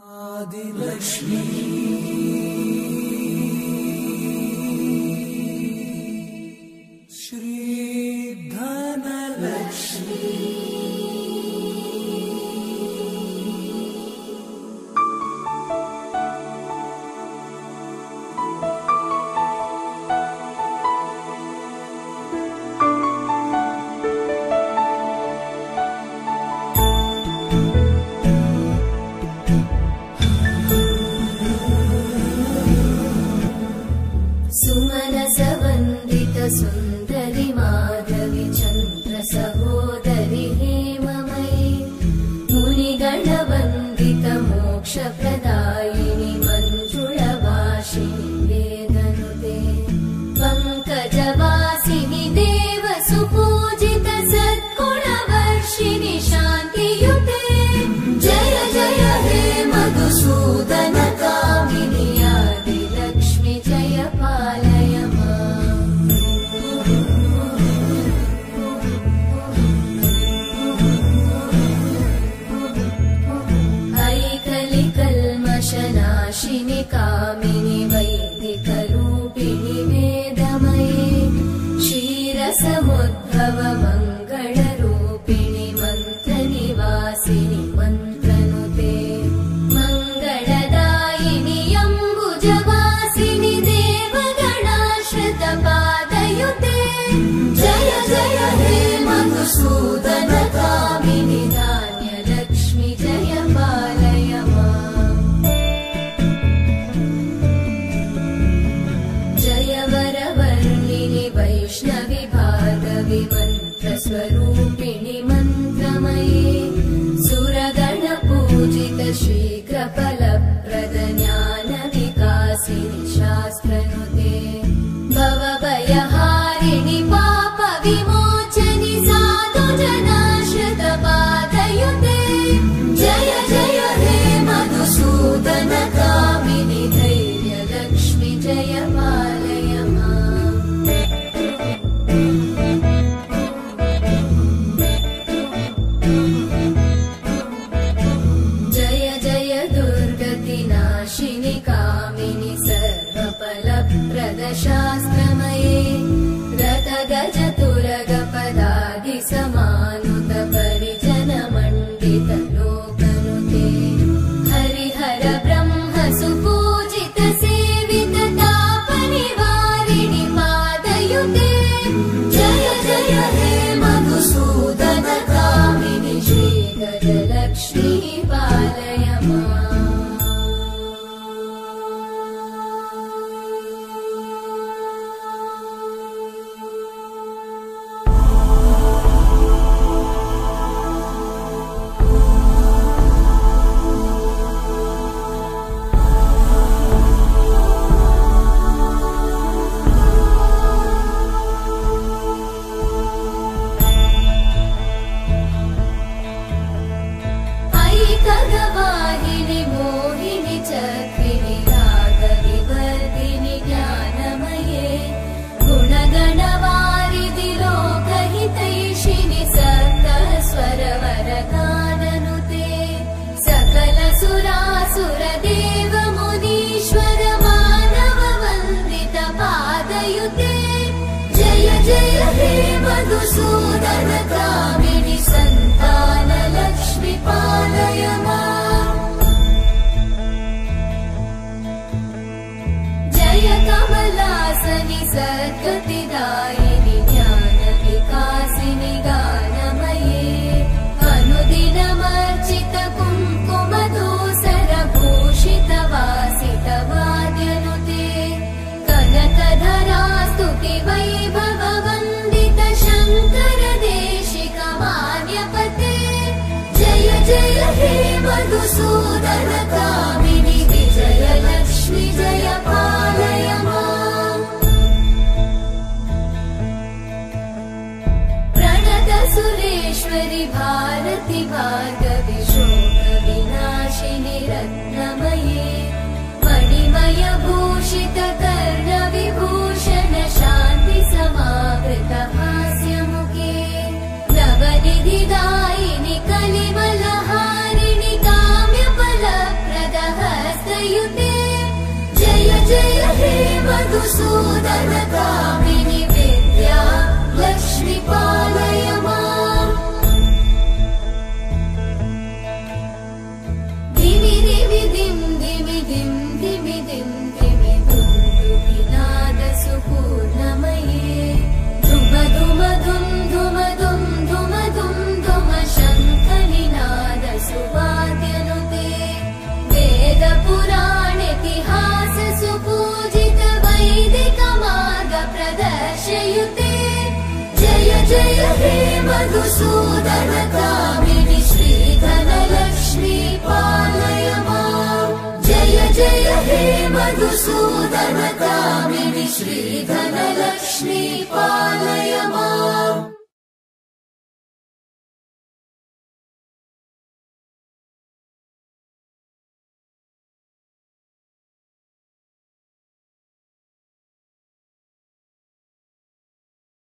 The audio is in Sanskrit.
आदिलक्ष्मी श्री धनलक्ष्मी सुंदरी माधवी चंद्र सहोदरी हेममयी मुनिगण वंदित मोक्ष प्रदायिनी मंजुळवासिनी वेदनुते पंकजवासिनी देव सुपूजित सद्गुणवर्षिणि शान्तियुते जय जय हे मधुसूदन कामिनी आदिलक्ष्मी जय पालय नाशिनी कामिनी वैदिकरूपिणी वेदमये क्षीरसमुद्भव मङ्गलरूपिणी मन्त्रनिवासिनि मन्त्रनुते मङ्गलदायिनि अम्बुजवासिनि देवगणाश्रितपादयुते जय जय हे मधुसूदन कामिनि धान्यलक्ष्मी जय पालय वैष्णवी भार्गवी मन्त्रस्वरूपिणि मन्त्रमये सुरगण पूजित शीघ्रफलप्रद ज्ञानविकासिनि शास्त्रनुते भवभयहारिणि पापविमोचनि साधुजनाश्रितपादयुते जय जय हे मधुसूदन कामिनि धैर्यलक्ष्मी जय पालय नाशिनी कामिनी सर्वफलप्रदशास्त्रमये रथगज तुरगपदादि समानुत परिजन मण्डित लोकनुते हरिहर ब्रह्म सुपूजित सेवित तापनिवारिणि पादयुते जय जय हे मधुसूदन कामिनि श्रीगजलक्ष्मी पालय वाहिनी मोहिनी चक्रिणी रागविवर्धिनि ज्ञानमये गुणगणवारिधि लोकहितैषिणि सप्तस्वरवरगाननुते सकल सुरासुर देव मुनीश्वर मानव वन्दित पादयुते जय जय हे मधुसूदन कामिनि संतान लक्ष्मी पालय जय कमलासनि सद्गतिदायिनि ज्ञानविकासिनि गानमये अनुदिनमर्चित कुङ्कुमधूसर भूषित वासित वाद्यनुते कनकधरा स्तुति वैभव वन्दित शङ्कर देशिक मान्यपते जय जय हे मधुसूदन कामिनि विजयलक्ष्मी जय पालय प्रणत सुरेश्वरि भारति भार्गवि शोकविनाशिनि रत्नमये मणिमय भूषित कर्णविभूषण शान्ति समावृत हास्यमुखे नवनिधिदायिनि कलिमलहारिणि काम्यफलप्रद मधुसूदन कामिनि विद्या लक्ष्मी पालय माम् धिमि धिमि धिं धिमि धिं धिमि धिं धिमि दुन्दुभिनाद सुपूर्णमये धुम धुम धुं धुम धुं धुम धुं धुम शङ्खनिनाद सुवाद्यनुते वेद पुराणेतिहास सुपूजित वैदिक मार्ग प्रदर्शयुते जय जय हे मधुसूदन कामिनि श्रीधन लक्ष्मी पालय माम् जय जय हे मधुसूदन कामिनि श्रीधन लक्ष्मी पालय माम्।